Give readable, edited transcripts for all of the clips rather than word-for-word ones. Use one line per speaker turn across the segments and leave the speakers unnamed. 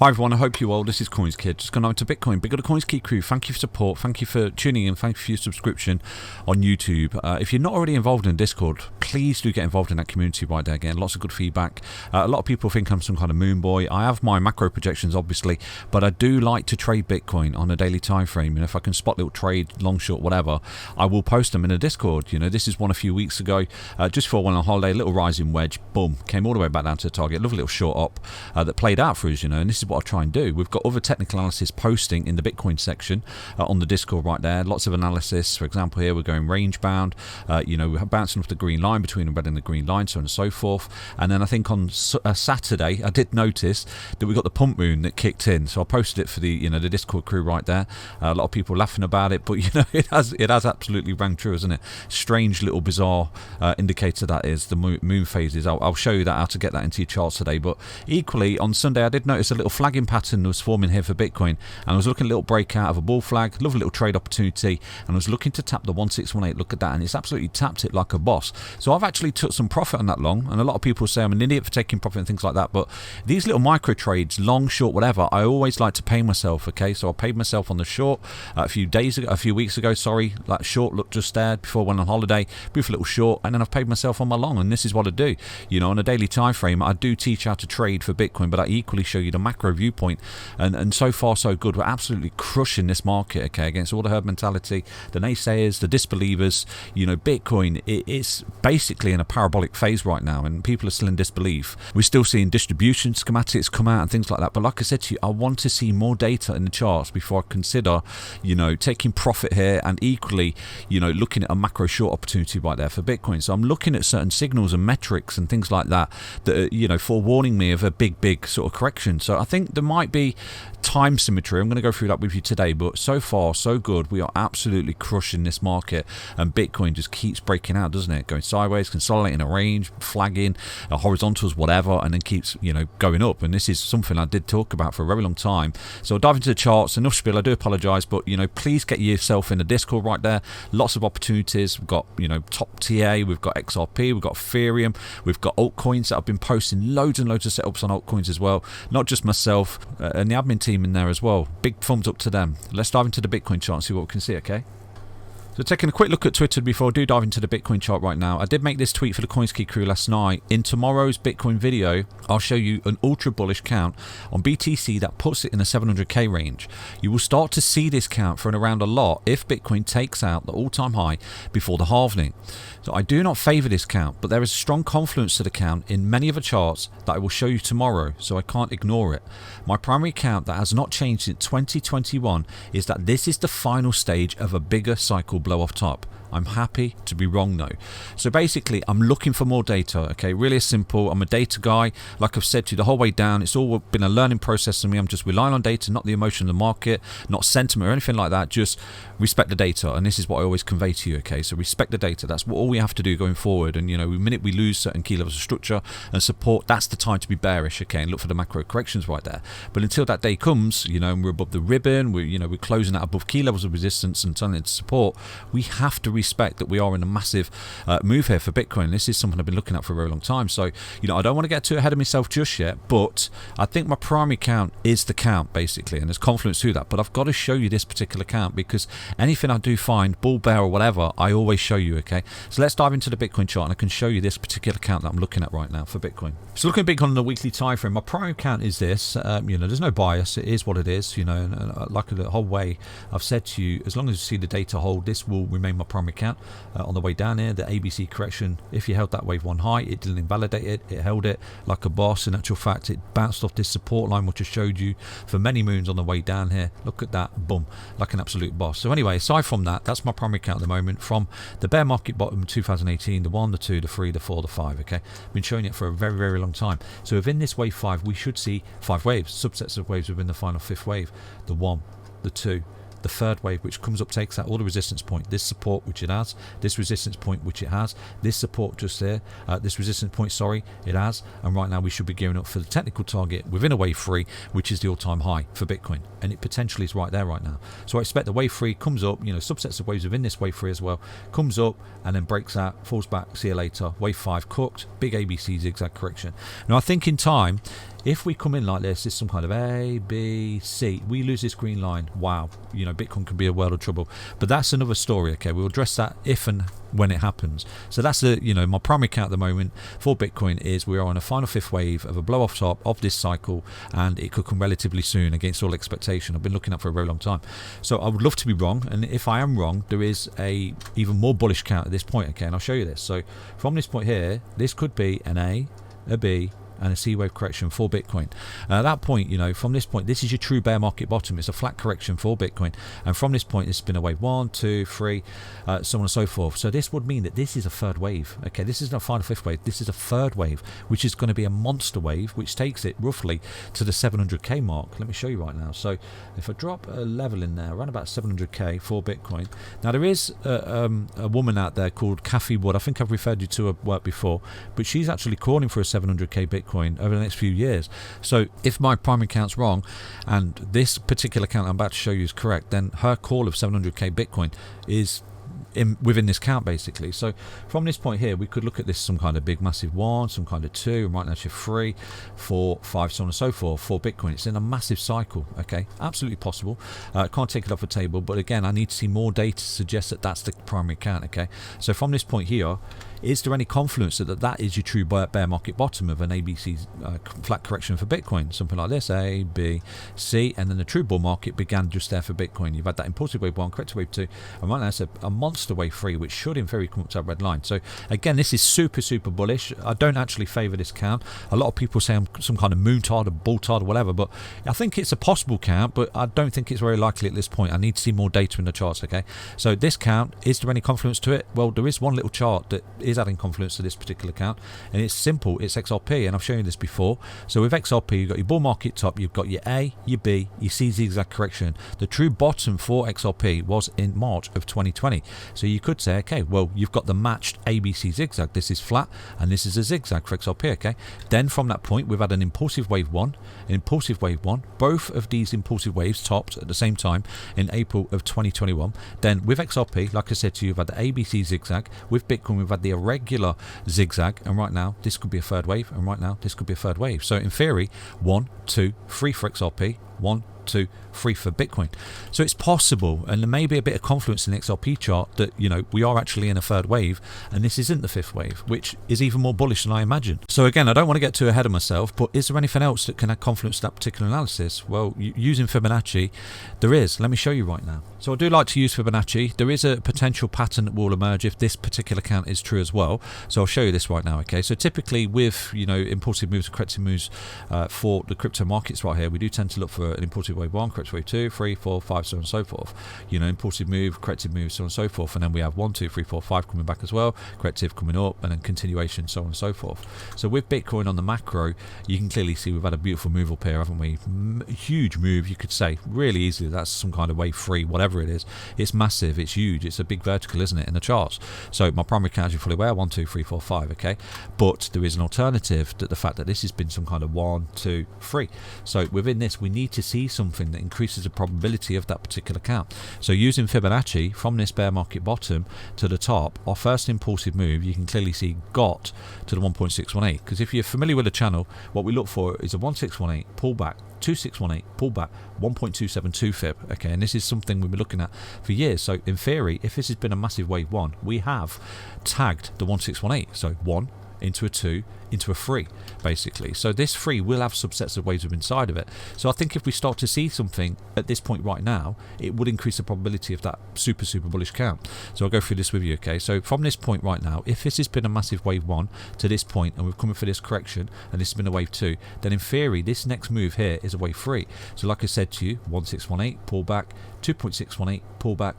Hi everyone, I hope you're well. This is CoinsKid. Just going on to Bitcoin. Big up the CoinsKid crew. Thank you for support. Thank you for tuning in. Thank you for your subscription on YouTube. If you're not already involved in Discord, please do get involved in that community right there. Again, lots of good feedback. A lot of people think I'm some kind of moon boy. I have my macro projections, obviously, but I do like to trade Bitcoin on a daily time frame. If I can spot little trade, long, short, whatever, I will post them in a Discord. This is one a few weeks ago, just before I went on holiday. Little rising wedge, boom, came all the way back down to the target. Lovely little short up that played out for us. And this is what I try and do. We've got other technical analysis posting in the Bitcoin section on the Discord right there. Lots of analysis. For example, here we're going range bound. We're bouncing off the green line between the red and the green line, so on and so forth. And then I think on Saturday, I did notice that we got the pump moon that kicked in. So I posted it for the the Discord crew right there. A lot of people laughing about it, but it has absolutely rang true, isn't it? Strange little bizarre indicator that is the moon phases. I'll show you that, how to get that into your charts today. But equally on Sunday, I did notice a little flagging pattern was forming here for Bitcoin, and I was looking at a little breakout of a bull flag, lovely little trade opportunity, and I was looking to tap the 1618. Look at that, and it's absolutely tapped it like a boss. So I've actually took some profit on that long, and a lot of people say I'm an idiot for taking profit and things like that, but these little micro trades, long, short, whatever, I always like to pay myself. Okay, so I paid myself on the short a few weeks ago, sorry, like short, look just there before I went on holiday, brief little short, and then I've paid myself on my long, and this is what I do. On a daily time frame, I do teach how to trade for Bitcoin, but I equally show you the macro viewpoint. And so far so good. We're absolutely crushing this market, okay, against all the herd mentality, the naysayers, the disbelievers. Bitcoin, it's basically in a parabolic phase right now, and people are still in disbelief. We're still seeing distribution schematics come out and things like that, but like I said to you, I want to see more data in the charts before I consider taking profit here, and equally looking at a macro short opportunity right there for Bitcoin. So I'm looking at certain signals and metrics and things like that are forewarning me of a big sort of correction. So I think there might be time symmetry. I'm going to go through that with you today, but so far so good. We are absolutely crushing this market, and Bitcoin just keeps breaking out, doesn't it? Going sideways, consolidating a range, flagging horizontals, whatever, and then keeps going up. And this is something I did talk about for a very long time. So I'll dive into the charts. Enough spiel. I do apologize, but please get yourself in the Discord right there. Lots of opportunities. We've got top TA, we've got XRP, we've got Ethereum, we've got altcoins that I've been posting loads and loads of setups on altcoins as well, not just myself, and the admin team in there as well. Big thumbs up to them. Let's dive into the Bitcoin chart and see what we can see, okay? So taking a quick look at Twitter before I do dive into the Bitcoin chart right now. I did make this tweet for the CoinsKid crew last night. In tomorrow's Bitcoin video, I'll show you an ultra bullish count on BTC that puts it in the 700k range. You will start to see this count thrown around a lot if Bitcoin takes out the all-time high before the halving. So I do not favor this count, but there is strong confluence to the count in many of the charts that I will show you tomorrow, so I can't ignore it. My primary count that has not changed since 2021 is that this is the final stage of a bigger cycle blow off top. I'm happy to be wrong though. So basically, I'm looking for more data, okay? Really simple. I'm a data guy. Like I've said to you the whole way down, it's all been a learning process for me. I'm just relying on data, not the emotion of the market, not sentiment or anything like that. Just respect the data. And this is what I always convey to you, okay? So respect the data. That's all we have to do going forward. And, the minute we lose certain key levels of structure and support, that's the time to be bearish, okay? And look for the macro corrections right there. But until that day comes, and we're above the ribbon, we're closing out above key levels of resistance and turning into support, we have to respect that we are in a massive move here for Bitcoin. This is something I've been looking at for a very long time. So, I don't want to get too ahead of myself just yet, but I think my primary count is the count, basically, and there's confluence to that. But I've got to show you this particular count because anything I do find, bull, bear, or whatever, I always show you, okay? So let's dive into the Bitcoin chart, and I can show you this particular count that I'm looking at right now for Bitcoin. So looking at Bitcoin on the weekly time frame, my primary count is this. There's no bias. It is what it is, and like the whole way I've said to you, as long as you see the data hold, this will remain my primary count. On the way down here, the ABC correction, if you held that wave one high, it didn't invalidate it, it held it like a boss. In actual fact, it bounced off this support line which I showed you for many moons on the way down here. Look at that, boom, like an absolute boss. So anyway, aside from that, that's my primary count at the moment from the bear market bottom in 2018, the 1, the 2, the 3, the 4, the 5, okay? Been showing it for a very, very long time. So within this wave 5, we should see 5 waves, subsets of waves within the final 5th wave, the 1, the 2, the third wave, which comes up, takes out all the resistance point, this support which it has, this resistance point which it has, this support just there, this resistance point, sorry, it has, and right now we should be gearing up for the technical target within a wave 3, which is the all-time high for Bitcoin, and it potentially is right there right now. So I expect the wave 3 comes up, subsets of waves within this wave 3 as well, comes up and then breaks out, falls back, see you later, wave 5 cooked, big ABC zigzag correction. Now I think in time if we come in like this is some kind of A, B, C, we lose this green line, wow, you know, Bitcoin could be a world of trouble. But that's another story, okay? We'll address that if and when it happens. So that's the, you know, my primary count at the moment for Bitcoin is we are on a final fifth wave of a blow off top of this cycle, and it could come relatively soon against all expectation. I've been looking at for a very long time. So I would love to be wrong, and if I am wrong, there is a even more bullish count at this point, okay? And I'll show you this. So from this point here, this could be an A, a B, and a C wave correction for Bitcoin. At that point, you know, from this point, this is your true bear market bottom. It's a flat correction for Bitcoin, and from this point, it's been a wave 1, 2, 3, so on and so forth. So this would mean that this is a third wave. Okay, this is not a final fifth wave. This is a third wave, which is going to be a monster wave, which takes it roughly to the 700k mark. Let me show you right now. So if I drop a level in there, around about 700k for Bitcoin. Now there is a woman out there called Kathy Wood. I think I've referred you to her work before, but she's actually calling for a 700k Bitcoin over the next few years. So if my primary count's wrong and this particular count I'm about to show you is correct, then her call of 700k Bitcoin is within this count basically. So from this point here, we could look at this some kind of big massive 1, some kind of 2, and right now it's 3, 4, 5, so on and so forth for Bitcoin. It's in a massive cycle, okay? Absolutely possible. Can't take it off the table, but again, I need to see more data to suggest that that's the primary count, okay? So from this point here, is there any confluence that that is your true bear market bottom of an ABC flat correction for Bitcoin? Something like this, A, B, C, and then the true bull market began just there for Bitcoin. You've had that impulsive wave 1, corrective wave 2, and right now it's a monster wave 3, which should in theory come up to that red line. So again, this is super bullish. I don't actually favour this count. A lot of people say I'm some kind of moon tide or bull tide or whatever, but I think it's a possible count, but I don't think it's very likely at this point. I need to see more data in the charts, okay? So this count, is there any confluence to it? Well, there is one little chart that is adding confluence to this particular count, and it's simple. It's XRP, and I've shown you this before. So with XRP, you've got your bull market top, you've got your A, your B, your C zigzag correction. The true bottom for XRP was in March of 2020. So you could say, okay, well, you've got the matched ABC zigzag. This is flat, and this is a zigzag for XRP, okay? Then from that point, we've had an impulsive wave 1, an impulsive wave 1. Both of these impulsive waves topped at the same time in April of 2021. Then with XRP, like I said to you, you've had the ABC zigzag. With Bitcoin, we've had the irregular zigzag, and right now this could be a third wave, and right now this could be a third wave. So in theory, 1, 2, 3 for XRP, 1, 2, 3 for Bitcoin. So it's possible, and there may be a bit of confluence in the XRP chart that, you know, we are actually in a third wave, and this isn't the fifth wave, which is even more bullish than I imagined. So again, I don't want to get too ahead of myself, but is there anything else that can add confluence to that particular analysis? Well, using Fibonacci, there is. Let me show you right now. So I do like to use Fibonacci. There is a potential pattern that will emerge if this particular count is true as well. So I'll show you this right now, okay? So typically with, you know, impulsive moves, corrective moves for the crypto markets right here, we do tend to look for an impulsive wave 1, corrective wave 2, 3, 4, 5, so on and so forth. You know, impulsive move, corrective move, so on and so forth. And then we have 1, 2, 3, 4, 5 coming back as well, corrective coming up, and then continuation, so on and so forth. So with Bitcoin on the macro, you can clearly see we've had a beautiful move up here, haven't we? Huge move, you could say, really easily. That's some kind of wave 3, whatever it is. It's massive, it's huge, it's a big vertical, isn't it, in the charts? So my primary count, you're fully aware, 1, 2, 3, 4, 5, okay? But there is an alternative, that the fact that this has been some kind of 1, 2, 3. So within this, we need to see something that increases the probability of that particular count. So using Fibonacci, from this bear market bottom to the top, our first impulsive move, you can clearly see, got to the 1.618. Because if you're familiar with the channel, what we look for is a 1618 pullback, 2618 pullback, 1.272 fib, okay? And this is something we've been looking at for years. So in theory, if this has been a massive wave 1, we have tagged the 1618. So 1 into a 2 into a 3, basically. So this 3 will have subsets of waves inside of it. So I think if we start to see something at this point right now, it would increase the probability of that super bullish count. So I'll go through this with you, okay? So from this point right now, if this has been a massive wave 1 to this point, and we're coming for this correction, and this has been a wave 2, then in theory, this next move here is a wave 3. So like I said to you, 1618 pullback, 2.618 pullback,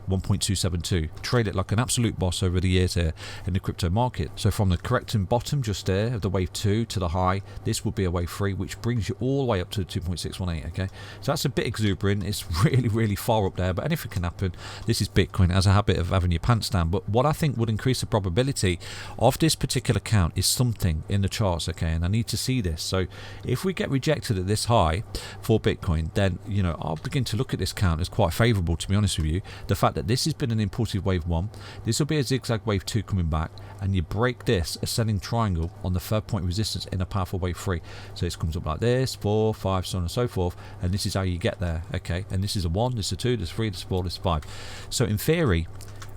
1.272. Trade it like an absolute boss over the years here in the crypto market. So from the correcting bottom just there of the wave 2 to the high, this would be a wave 3, which brings you all the way up to 2.618, okay? So that's a bit exuberant. It's really far up there, but anything can happen. This is Bitcoin. It has a habit of having your pants down. But what I think would increase the probability of this particular count is something in the charts, okay? And I need to see this. So if we get rejected at this high for Bitcoin, then, you know, I'll begin to look at this count as quite favorable, to be honest with you. The fact that this has been an impulsive wave 1, this will be a zigzag wave 2 coming back, and you break this ascending triangle on the third point of resistance in a powerful wave 3. So it comes up like this, 4, 5, so on and so forth, and this is how you get there, okay? And this is a 1, this is a 2, this is 3, this is 4, this is 5. So in theory,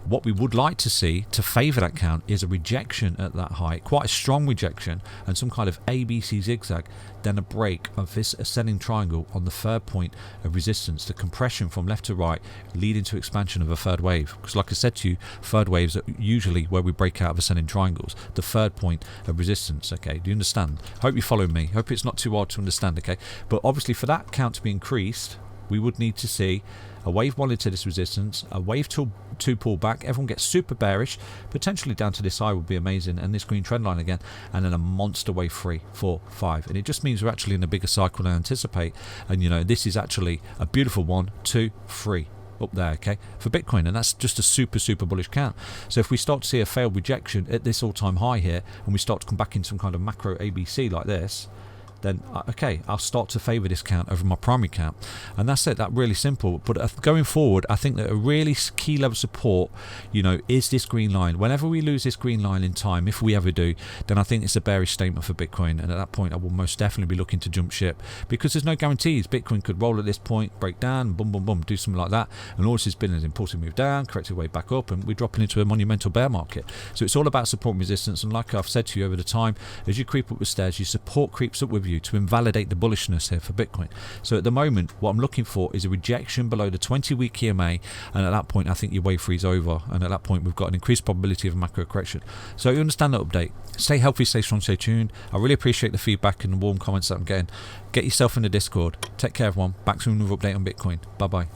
what we would like to see to favour that count is a rejection at that height, quite a strong rejection, and some kind of ABC zigzag, then a break of this ascending triangle on the third point of resistance, the compression from left to right leading to expansion of a third wave. Because like I said to you, third waves are usually where we break out of ascending triangles, the third point of resistance, okay? Do you understand? Hope you follow me. Hope it's not too hard to understand, okay? But obviously for that count to be increased, we would need to see a wave 1 into this resistance, a wave 2 pull back, everyone gets super bearish, potentially down to this high would be amazing, and this green trend line again, and then a monster wave 3, 4, 5. And it just means we're actually in a bigger cycle than I anticipate. And you know, this is actually a beautiful 1, 2, 3 up there, okay, for Bitcoin, and that's just a super bullish count. So if we start to see a failed rejection at this all-time high here, and we start to come back in some kind of macro ABC like this, then okay, I'll start to favour this count over my primary count, and that's it. That really simple. But going forward, I think that a really key level of support, you know, is this green line. Whenever we lose this green line in time, if we ever do, then I think it's a bearish statement for Bitcoin, and at that point I will most definitely be looking to jump ship, because there's no guarantees. Bitcoin could roll at this point, break down, boom boom boom, do something like that, and all this has been an impulsive move down, corrected way back up, and we're dropping into a monumental bear market. So it's all about support and resistance, and like I've said to you over the time, as you creep up the stairs, your support creeps up with you to invalidate the bullishness here for Bitcoin. So at the moment, what I'm looking for is a rejection below the 20-week EMA, and at that point I think your wave 3 is over, and at that point we've got an increased probability of a macro correction. So you understand that update. Stay healthy, stay strong, stay tuned. I really appreciate the feedback and the warm comments that I'm getting. Get yourself in the Discord. Take care everyone. Back to another update on Bitcoin. Bye bye.